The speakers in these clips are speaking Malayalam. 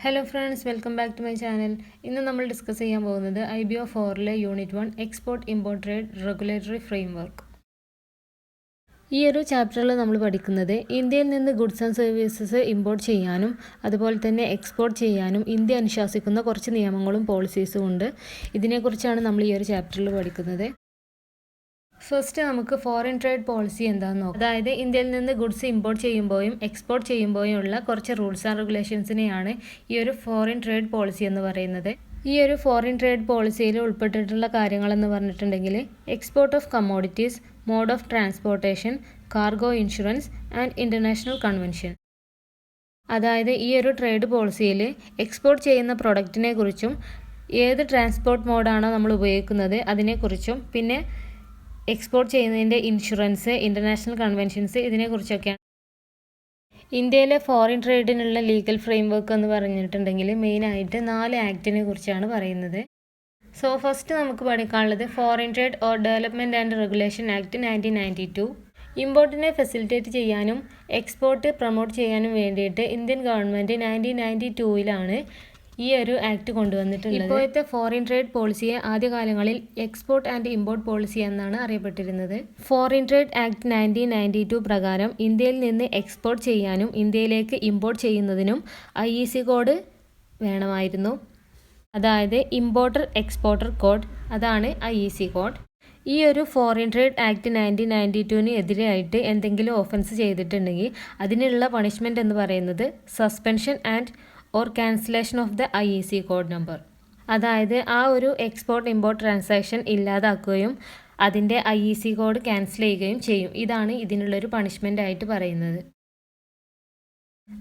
Hello friends, welcome back to my channel. ഇന്ന് നമ്മൾ ഡിസ്കസ് ചെയ്യാൻ പോകുന്നത് IBO 4 unit 1 export import trade regulatory framework. ഈ ഒരു ചാപ്റ്ററിൽ നമ്മൾ പഠിക്കുന്നത് ഇന്ത്യയിൽ നിന്ന് ഗുഡ്സ് ആൻഡ് സർവീസസ് ഇമ്പോർട്ട് ചെയ്യാനും അതുപോലെ തന്നെ എക്സ്പോർട്ട് ചെയ്യാനും ഇന്ത്യ അനുശാസിക്കുന്ന കുറച്ച് നിയമങ്ങളും പോളിസീസും ഉണ്ട്. ഇതിനെക്കുറിച്ചാണ് നമ്മൾ ഈ ഒരു ചാപ്റ്ററിൽ പഠിക്കുന്നത്. ഫസ്റ്റ് നമുക്ക് ഫോറിൻ ട്രേഡ് പോളിസി എന്താണെന്ന് നോക്കാം. അതായത് ഇന്ത്യയിൽ നിന്ന് ഗുഡ്സ് ഇമ്പോർട്ട് ചെയ്യുമ്പോഴും എക്സ്പോർട്ട് ചെയ്യുമ്പോഴും ഉള്ള കുറച്ച് റൂൾസ് ആൻഡ് റെഗുലേഷൻസിനെയാണ് ഈ ഒരു ഫോറിൻ ട്രേഡ് പോളിസി എന്ന് പറയുന്നത്. ഈ ഒരു ഫോറിൻ ട്രേഡ് പോളിസിയിൽ ഉൾപ്പെട്ടിട്ടുള്ള കാര്യങ്ങളെന്ന് പറഞ്ഞിട്ടുണ്ടെങ്കിൽ export of commodities, mode of transportation, cargo insurance and international convention. അതായത് ഈ ഒരു ട്രേഡ് പോളിസിയിൽ എക്സ്പോർട്ട് ചെയ്യുന്ന പ്രൊഡക്റ്റിനെ കുറിച്ചും ഏത് ട്രാൻസ്പോർട്ട് മോഡാണോ നമ്മൾ ഉപയോഗിക്കുന്നത് അതിനെക്കുറിച്ചും പിന്നെ എക്സ്പോർട്ട് ചെയ്യുന്നതിൻ്റെ ഇൻഷുറൻസ്, ഇൻ്റർനാഷണൽ കൺവെൻഷൻസ് ഇതിനെക്കുറിച്ചൊക്കെയാണ്. ഇന്ത്യയിലെ ഫോറിൻ ട്രേഡിനുള്ള ലീഗൽ ഫ്രെയിംവർക്ക് എന്ന് പറഞ്ഞിട്ടുണ്ടെങ്കിൽ മെയിനായിട്ട് 4 ആക്ടിനെ കുറിച്ചാണ് പറയുന്നത്. സോ ഫസ്റ്റ് നമുക്ക് പഠിക്കാനുള്ളത് foreign trade or development and regulation act 1992. ഇമ്പോർട്ടിനെ ഫെസിലിറ്റേറ്റ് ചെയ്യാനും എക്സ്പോർട്ട് പ്രൊമോട്ട് ചെയ്യാനും വേണ്ടിയിട്ട് ഇന്ത്യൻ ഗവൺമെൻറ് 1992 ഈ ഒരു ആക്ട് കൊണ്ടുവന്നിട്ടുള്ളത്. ഇപ്പോഴത്തെ ഫോറിൻ ട്രേഡ് പോളിസിയെ ആദ്യകാലങ്ങളിൽ എക്സ്പോർട്ട് ആൻഡ് ഇമ്പോർട്ട് പോളിസി എന്നാണ് അറിയപ്പെട്ടിരുന്നത്. ഫോറിൻ ട്രേഡ് ആക്ട് 1992 പ്രകാരം ഇന്ത്യയിൽ നിന്ന് എക്സ്പോർട്ട് ചെയ്യാനും ഇന്ത്യയിലേക്ക് ഇമ്പോർട്ട് ചെയ്യുന്നതിനും IEC കോഡ് വേണമായിരുന്നു. അതായത് ഇമ്പോർട്ടർ എക്സ്പോർട്ടർ കോഡ്, അതാണ് IEC കോഡ്. ഈ ഒരു ഫോറിൻ ട്രേഡ് ആക്ട് 1992 എതിരായിട്ട് എന്തെങ്കിലും ഓഫൻസ് ചെയ്തിട്ടുണ്ടെങ്കിൽ അതിനുള്ള പണിഷ്മെൻറ്റ് എന്ന് പറയുന്നത് suspension and or cancellation of the IEC code number. അതായത് ആ ഒരു എക്സ്പോർട്ട് ഇമ്പോർട്ട് ട്രാൻസാക്ഷൻ ഇല്ലാതാക്കുകയും അതിൻ്റെ IEC കോഡ് ക്യാൻസൽ ചെയ്യുകയും ചെയ്യും. ഇതാണ് ഇതിനുള്ളൊരു പണിഷ്മെൻ്റ് ആയിട്ട് പറയുന്നത്.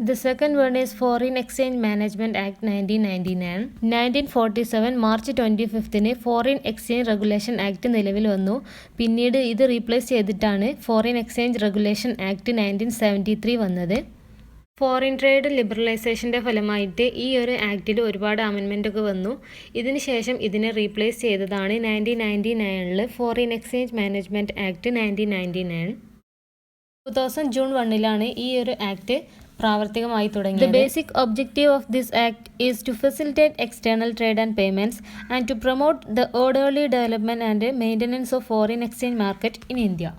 The second one is Foreign Exchange Management Act 1999. 1947 March 25 foreign exchange regulation act നിലവിൽ വന്നു. പിന്നീട് ഇത് റീപ്ലേസ് ചെയ്തിട്ടാണ് ഫോറിൻ എക്സ്ചേഞ്ച് റെഗുലേഷൻ ആക്ട് 1973 വന്നത്. ഫോറിൻ ട്രേഡ് ലിബറലൈസേഷൻ്റെ ഫലമായിട്ട് ഈ ഒരു ആക്റ്റിൽ ഒരുപാട് അമെൻമെൻ്റ് ഒക്കെ വന്നു. ഇതിന് ശേഷം ഇതിനെ റീപ്ലേസ് ചെയ്തതാണ് 1999 foreign exchange management act 1999. 2000 June 1 ഈ ഒരു ആക്ട് പ്രാവർത്തികമായി തുടങ്ങി. The basic objective of this act is to facilitate external trade and payments and to promote the orderly development and maintenance of foreign exchange market in India.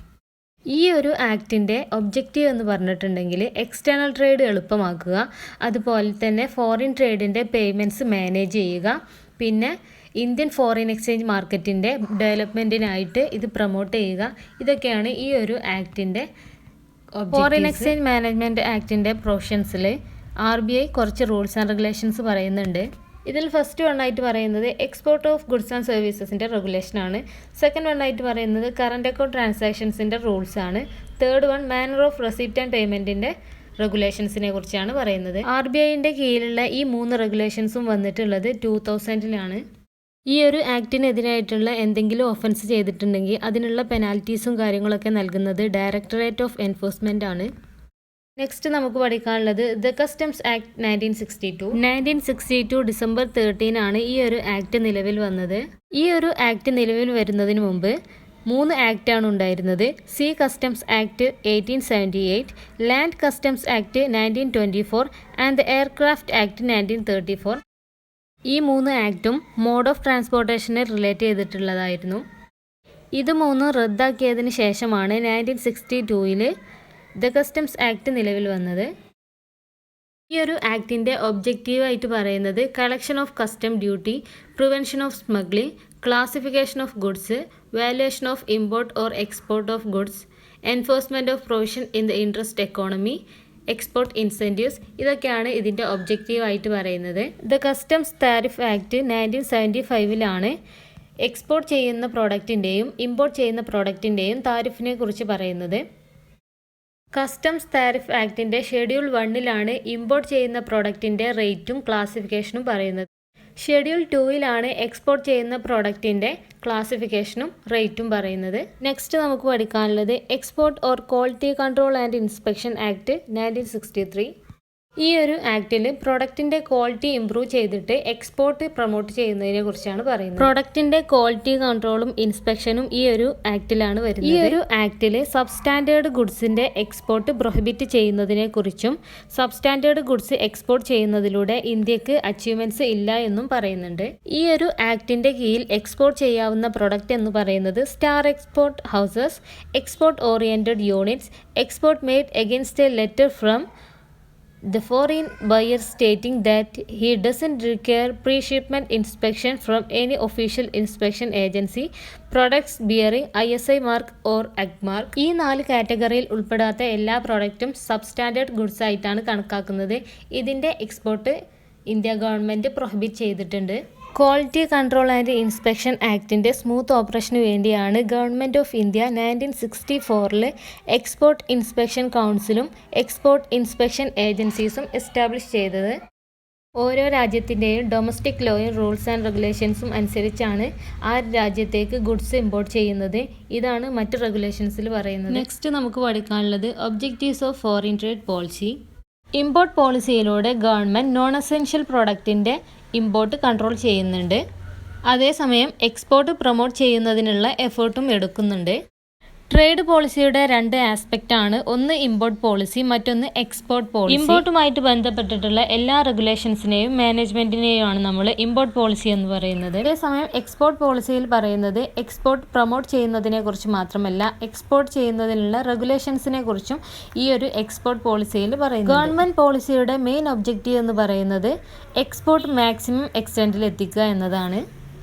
ഈ ഒരു ആക്ടിൻ്റെ ഒബ്ജക്റ്റീവ് എന്ന് പറഞ്ഞിട്ടുണ്ടെങ്കിൽ എക്സ്റ്റേണൽ ട്രേഡ് എളുപ്പമാക്കുക, അതുപോലെ തന്നെ ഫോറിൻ ട്രേഡിൻ്റെ പേയ്മെൻറ്റ്സ് മാനേജ് ചെയ്യുക, പിന്നെ ഇന്ത്യൻ ഫോറിൻ എക്സ്ചേഞ്ച് മാർക്കറ്റിൻ്റെ ഡെവലപ്മെൻറ്റിനായിട്ട് ഇത് പ്രൊമോട്ട് ചെയ്യുക. ഇതൊക്കെയാണ് ഈ ഒരു ആക്ടിൻ്റെ ഫോറിൻ എക്സ്ചേഞ്ച് മാനേജ്മെൻറ്റ് ആക്ടിൻ്റെ പ്രൊവിഷൻസിൽ RBI കുറച്ച് റൂൾസ് ആൻഡ് റെഗുലേഷൻസ് പറയുന്നുണ്ട്. ഇതിൽ ഫസ്റ്റ് വണ്ണായിട്ട് പറയുന്നത് എക്സ്പോർട്ട് ഓഫ് ഗുഡ്സ് ആൻഡ് സർവീസസിൻ്റെ റെഗുലേഷനാണ്. സെക്കൻഡ് വണ്ണായിട്ട് പറയുന്നത് കറണ്ട് അക്കൗണ്ട് ട്രാൻസാക്ഷൻസിൻ്റെ റൂൾസാണ്. Third one manner of receipt and പേയ്മെൻറ്റിൻ്റെ റെഗുലേഷൻസിനെ കുറിച്ചാണ് പറയുന്നത്. RBIൻ്റെ കീഴിലുള്ള ഈ 3 റെഗുലേഷൻസും വന്നിട്ടുള്ളത് 2000 ഈ ഒരു ആക്ടിനെതിരായിട്ടുള്ള എന്തെങ്കിലും ഒഫൻസ് ചെയ്തിട്ടുണ്ടെങ്കിൽ അതിനുള്ള പെനാൽറ്റീസും കാര്യങ്ങളൊക്കെ നൽകുന്നത് ഡയറക്ടറേറ്റ് ഓഫ് എൻഫോഴ്സ്മെൻ്റ് ആണ്. നെക്സ്റ്റ് നമുക്ക് പഠിക്കാനുള്ളത് ദ കസ്റ്റംസ് ആക്ട് 1962 ഡിസംബർ 13 ഈ ഒരു ആക്ട് നിലവിൽ വന്നത്. ഈ ഒരു ആക്ട് നിലവിൽ വരുന്നതിന് മുമ്പ് 3 ആക്റ്റാണ് ഉണ്ടായിരുന്നത്. Sea customs act 1878, land customs act 1924 and the aircraft act 1934. ഈ 3 ആക്റ്റും മോഡ് ഓഫ് ട്രാൻസ്പോർട്ടേഷനെ റിലേറ്റ് ചെയ്തിട്ടുള്ളതായിരുന്നു. ഇത് 3 റദ്ദാക്കിയതിന് ശേഷമാണ് 1962 ദ കസ്റ്റംസ് ആക്ട് നിലവിൽ വന്നത്. ഈ ഒരു ആക്ടിൻ്റെ ഒബ്ജക്റ്റീവായിട്ട് പറയുന്നത് collection of custom duty, prevention of smuggling, classification of goods, valuation of import or export of goods, enforcement of provision in the interest economy, export incentives. ഇതൊക്കെയാണ് ഇതിൻ്റെ ഒബ്ജക്റ്റീവായിട്ട് പറയുന്നത്. The customs tariff act 1975 export ചെയ്യുന്ന പ്രോഡക്റ്റിൻ്റെയും ഇമ്പോർട്ട് ചെയ്യുന്ന പ്രോഡക്റ്റിൻ്റെയും താരിഫിനെ കുറിച്ച് പറയുന്നത്. കസ്റ്റംസ് താരിഫ് ആക്ടിൻ്റെ ഷെഡ്യൂൾ 1 ഇമ്പോർട്ട് ചെയ്യുന്ന പ്രോഡക്റ്റിൻ്റെ റേറ്റും ക്ലാസിഫിക്കേഷനും പറയുന്നത്. ഷെഡ്യൂൾ 2 എക്സ്പോർട്ട് ചെയ്യുന്ന പ്രോഡക്റ്റിൻ്റെ ക്ലാസിഫിക്കേഷനും റേറ്റും പറയുന്നത്. നെക്സ്റ്റ് നമുക്ക് പഠിക്കാനുള്ളത് export or quality control and inspection act 1963. ഈ ഒരു ആക്ടിൽ പ്രൊഡക്റ്റിൻ്റെ ക്വാളിറ്റി ഇംപ്രൂവ് ചെയ്തിട്ട് എക്സ്പോർട്ട് പ്രൊമോട്ട് ചെയ്യുന്നതിനെ കുറിച്ചാണ് പറയുന്നത്. പ്രൊഡക്റ്റിൻ്റെ ക്വാളിറ്റി കൺട്രോളും ഇൻസ്പെക്ഷനും ഈ ഒരു ആക്ടിലാണ് വരുന്നത്. ഈ ഒരു ആക്ടിൽ സബ്സ്റ്റാൻഡേർഡ് ഗുഡ്സിൻ്റെ എക്സ്പോർട്ട് പ്രൊഹിബിറ്റ് ചെയ്യുന്നതിനെ കുറിച്ചും സബ്സ്റ്റാൻഡേർഡ് ഗുഡ്സ് എക്സ്പോർട്ട് ചെയ്യുന്നതിലൂടെ ഇന്ത്യക്ക് അച്ചീവ്മെന്റ്സ് ഇല്ല എന്നും പറയുന്നുണ്ട്. ഈ ഒരു ആക്ടിൻ്റെ കീഴിൽ എക്സ്പോർട്ട് ചെയ്യാവുന്ന പ്രൊഡക്റ്റ് എന്ന് പറയുന്നത് star export houses, export oriented units, export made against A letter from the foreign buyer stating that he doesn't require pre-shipment inspection from any official inspection agency, products bearing ISI mark or AG mark. ഈ 4 കാറ്റഗറിയിൽ ഉൾപ്പെടാത്ത എല്ലാ പ്രോഡക്റ്റും സബ്സ്റ്റാൻഡേർഡ് ഗുഡ്സ് ആയിട്ടാണ് കണക്കാക്കുന്നത്. ഇതിൻ്റെ എക്സ്പോർട്ട് ഇന്ത്യ ഗവൺമെൻറ് പ്രൊഹിബിറ്റ് ചെയ്തിട്ടുണ്ട്. ക്വാളിറ്റി കൺട്രോൾ ആൻഡ് ഇൻസ്പെക്ഷൻ ആക്ടിൻ്റെ സ്മൂത്ത് ഓപ്പറേഷന് വേണ്ടിയാണ് government of India 1964 export inspection കൗൺസിലും എക്സ്പോർട്ട് ഇൻസ്പെക്ഷൻ ഏജൻസീസും എസ്റ്റാബ്ലിഷ് ചെയ്തത്. ഓരോ രാജ്യത്തിൻ്റെയും ഡൊമസ്റ്റിക് ലോയും റൂൾസ് ആൻഡ് റെഗുലേഷൻസും അനുസരിച്ചാണ് ആ രാജ്യത്തേക്ക് ഗുഡ്സ് ഇമ്പോർട്ട് ചെയ്യുന്നത്. ഇതാണ് മറ്റ് റെഗുലേഷൻസിൽ പറയുന്നത്. നെക്സ്റ്റ് നമുക്ക് പഠിക്കാനുള്ളത് objectives of foreign trade policy. Import പോളിസിയിലൂടെ ഗവൺമെൻറ് നോൺ എസെൻഷ്യൽ പ്രോഡക്റ്റിൻ്റെ ഇമ്പോർട്ട് കൺട്രോൾ ചെയ്യുന്നുണ്ട്. അതേസമയം എക്സ്പോർട്ട് പ്രൊമോട്ട് ചെയ്യുന്നതിനുള്ള എഫേർട്ടും എടുക്കുന്നുണ്ട്. ട്രേഡ് പോളിസിയുടെ 2 ആസ്പെക്റ്റ് ആണ്. ഒന്ന് ഇമ്പോർട്ട് പോളിസി, മറ്റൊന്ന് എക്സ്പോർട്ട് പോളിസി. ഇമ്പോർട്ടുമായിട്ട് ബന്ധപ്പെട്ടിട്ടുള്ള എല്ലാ റെഗുലേഷൻസിനെയും മാനേജ്മെന്റിനെയുമാണ് നമ്മൾ ഇമ്പോർട്ട് പോളിസി എന്ന് പറയുന്നത്. അതേസമയം എക്സ്പോർട്ട് പോളിസിയിൽ പറയുന്നത് എക്സ്പോർട്ട് പ്രൊമോട്ട് ചെയ്യുന്നതിനെ കുറിച്ച് മാത്രമല്ല, എക്സ്പോർട്ട് ചെയ്യുന്നതിനുള്ള റെഗുലേഷൻസിനെ കുറിച്ചും ഈ ഒരു എക്സ്പോർട്ട് പോളിസിയിൽ പറയുന്നു. ഗവൺമെന്റ് പോളിസിയുടെ മെയിൻ ഒബ്ജക്റ്റീവ് എന്ന് പറയുന്നത് എക്സ്പോർട്ട് മാക്സിമം എക്സ്റ്റെൻഡിൽ എത്തിക്കുക എന്നതാണ്.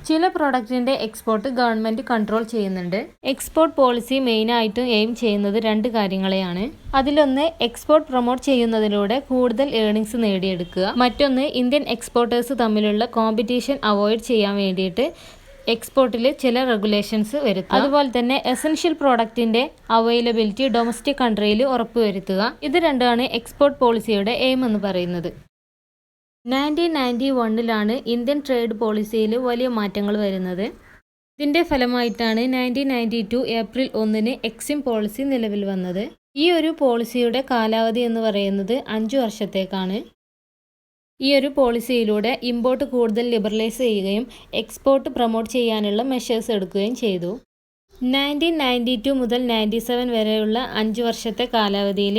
ചില പ്രോഡക്റ്റിൻ്റെ എക്സ്പോർട്ട് ഗവൺമെൻറ് കൺട്രോൾ ചെയ്യുന്നുണ്ട്. എക്സ്പോർട്ട് പോളിസി മെയിനായിട്ടും എയിം ചെയ്യുന്നത് 2 കാര്യങ്ങളെയാണ്. അതിലൊന്ന് എക്സ്പോർട്ട് പ്രൊമോട്ട് ചെയ്യുന്നതിലൂടെ കൂടുതൽ ഏർണിങ്സ് നേടിയെടുക്കുക. മറ്റൊന്ന് ഇന്ത്യൻ എക്സ്പോർട്ടേഴ്സ് തമ്മിലുള്ള കോമ്പറ്റീഷൻ അവോയ്ഡ് ചെയ്യാൻ വേണ്ടിയിട്ട് എക്സ്പോർട്ടിൽ ചില റെഗുലേഷൻസ് വരുത്തുക. അതുപോലെ തന്നെ എസെൻഷ്യൽ പ്രോഡക്റ്റിൻ്റെ അവൈലബിലിറ്റി ഡൊമസ്റ്റിക് കൺട്രിയിൽ ഉറപ്പുവരുത്തുക. ഇത് രണ്ടാണ് എക്സ്പോർട്ട് പോളിസിയുടെ എയിം എന്ന് പറയുന്നത്. 1991 ഇന്ത്യൻ ട്രേഡ് പോളിസിയിൽ വലിയ മാറ്റങ്ങൾ വരുന്നത്. ഇതിൻ്റെ ഫലമായിട്ടാണ് 1992 ഏപ്രിൽ 1 എക്സിം പോളിസി നിലവിൽ വന്നത്. ഈ ഒരു പോളിസിയുടെ കാലാവധി എന്ന് പറയുന്നത് 5 വർഷത്തേക്കാണ്. ഈ ഒരു പോളിസിയിലൂടെ ഇമ്പോർട്ട് കൂടുതൽ ലിബറലൈസ് ചെയ്യുകയും എക്സ്പോർട്ട് പ്രൊമോട്ട് ചെയ്യാനുള്ള മെഷേഴ്സ് എടുക്കുകയും ചെയ്തു. 1992 മുതൽ 97 വരെയുള്ള 5 വർഷത്തെ കാലാവധിയിൽ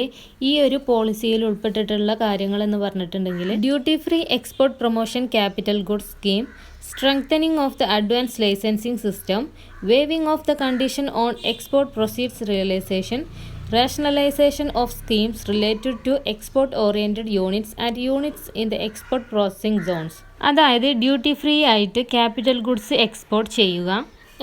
ഈ ഒരു പോളിസിയിൽ ഉൾപ്പെട്ടിട്ടുള്ള കാര്യങ്ങൾ എന്ന് പറഞ്ഞിട്ടുണ്ടെങ്കിൽ duty free export promotion capital goods scheme, strengthening of the advance licensing system, waiving of the condition on export proceeds realisation, rationalization of schemes related to export oriented units and units in the export processing zones. അതായത് ഡ്യൂട്ടി ഫ്രീ ആയിട്ട് ക്യാപിറ്റൽ ഗുഡ്സ് എക്സ്പോർട്ട് ചെയ്യുക,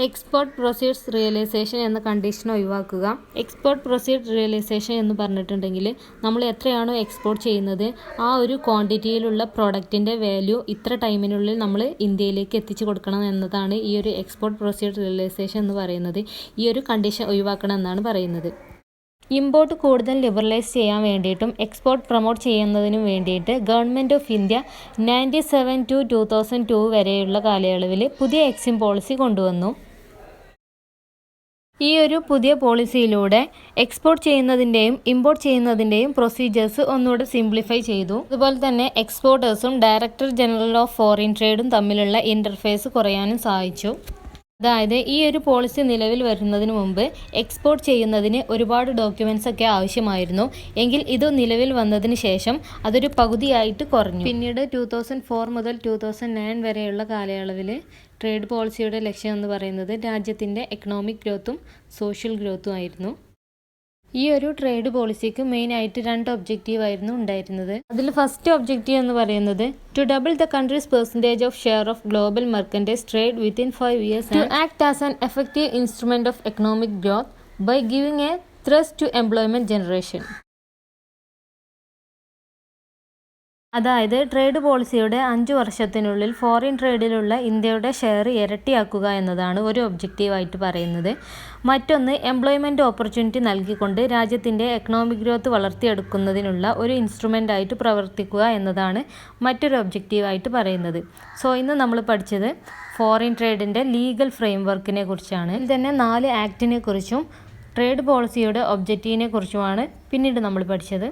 എക്സ്പോർട്ട് പ്രൊസീഡ്സ് റിയലൈസേഷൻ എന്ന കണ്ടീഷൻ ഒഴിവാക്കുക. എക്സ്പോർട്ട് പ്രൊസീഡ് റിയലൈസേഷൻ എന്ന് പറഞ്ഞിട്ടുണ്ടെങ്കിൽ നമ്മൾ എത്രയാണോ എക്സ്പോർട്ട് ചെയ്യുന്നത് ആ ഒരു ക്വാണ്ടിറ്റിയിലുള്ള പ്രോഡക്റ്റിൻ്റെ വാല്യൂ ഇത്ര ടൈമിനുള്ളിൽ നമ്മൾ ഇന്ത്യയിലേക്ക് എത്തിച്ചു കൊടുക്കണം എന്നതാണ് ഈ ഒരു എക്സ്പോർട്ട് പ്രൊസീഡ് റിയലൈസേഷൻ എന്ന് പറയുന്നത്. ഈ ഒരു കണ്ടീഷൻ ഒഴിവാക്കണം എന്നാണ് പറയുന്നത്. ഇമ്പോർട്ട് കൂടുതൽ ലിബറലൈസ് ചെയ്യാൻ വേണ്ടിയിട്ടും എക്സ്പോർട്ട് പ്രൊമോട്ട് ചെയ്യുന്നതിനും വേണ്ടിയിട്ട് ഗവൺമെൻറ് ഓഫ് ഇന്ത്യ 1997 to 2002 വരെയുള്ള കാലയളവിൽ പുതിയ എക്സിം പോളിസി കൊണ്ടുവന്നു. ഈ ഒരു പുതിയ പോളിസിയിലൂടെ എക്സ്പോർട്ട് ചെയ്യുന്നതിൻ്റെയും ഇമ്പോർട്ട് ചെയ്യുന്നതിൻ്റെയും പ്രൊസീജിയേഴ്സ് ഒന്നുകൂടെ സിംപ്ലിഫൈ ചെയ്തു. അതുപോലെ തന്നെ എക്സ്പോർട്ടേഴ്സും ഡയറക്ടർ ജനറൽ ഓഫ് ഫോറിൻ ട്രേഡും തമ്മിലുള്ള ഇൻ്റർഫേസ് കുറയാനും സഹായിച്ചു. അതായത് ഈ ഒരു പോളിസി നിലവിൽ വരുന്നതിന് മുമ്പ് എക്സ്പോർട്ട് ചെയ്യുന്നതിന് ഒരുപാട് ഡോക്യുമെൻറ്റ്സ് ഒക്കെ ആവശ്യമായിരുന്നു. എങ്കിൽ ഇത് നിലവിൽ വന്നതിന് ശേഷം അതൊരു പകുതിയായിട്ട് കുറഞ്ഞു. പിന്നീട് 2004 മുതൽ 2009 വരെയുള്ള കാലയളവിൽ ട്രേഡ് പോളിസിയുടെ ലക്ഷ്യം എന്ന് പറയുന്നത് രാജ്യത്തിൻ്റെ എക്കണോമിക് ഗ്രോത്തും സോഷ്യൽ ഗ്രോത്തും ആയിരുന്നു. ഈ ഒരു ട്രേഡ് പോളിസിക്ക് മെയിനായിട്ട് 2 ഒബ്ജക്റ്റീവ് ആയിരുന്നു ഉണ്ടായിരുന്നത്. അതിൽ ഫസ്റ്റ് ഒബ്ജക്റ്റീവ് എന്ന് പറയുന്നത് to double the country's percentage of share of global merchandise trade within 5 years to act as an effective instrument of economic growth by giving a thrust to employment generation. അതായത് ട്രേഡ് പോളിസിയുടെ 5 വർഷത്തിനുള്ളിൽ ഫോറിൻ ട്രേഡിലുള്ള ഇന്ത്യയുടെ ഷെയർ ഇരട്ടിയാക്കുക എന്നതാണ് ഒരു ഒബ്ജക്റ്റീവായിട്ട് പറയുന്നത്. മറ്റൊന്ന് എംപ്ലോയ്മെൻറ്റ് ഓപ്പർച്യൂണിറ്റി നൽകിക്കൊണ്ട് രാജ്യത്തിൻ്റെ എക്കണോമിക് ഗ്രോത്ത് വളർത്തിയെടുക്കുന്നതിനുള്ള ഒരു ഇൻസ്ട്രുമെൻ്റായിട്ട് പ്രവർത്തിക്കുക എന്നതാണ് മറ്റൊരു ഒബ്ജക്റ്റീവായിട്ട് പറയുന്നത്. സോ ഇന്ന് നമ്മൾ പഠിച്ചത് ഫോറിൻ ട്രേഡിൻ്റെ ലീഗൽ ഫ്രെയിംവർക്കിനെ കുറിച്ചാണ്. ഇതിൽ തന്നെ 4 ആക്ടിനെ കുറിച്ചും ട്രേഡ് പോളിസിയുടെ ഒബ്ജക്റ്റീവിനെ കുറിച്ചുമാണ് പിന്നീട് നമ്മൾ പഠിച്ചത്.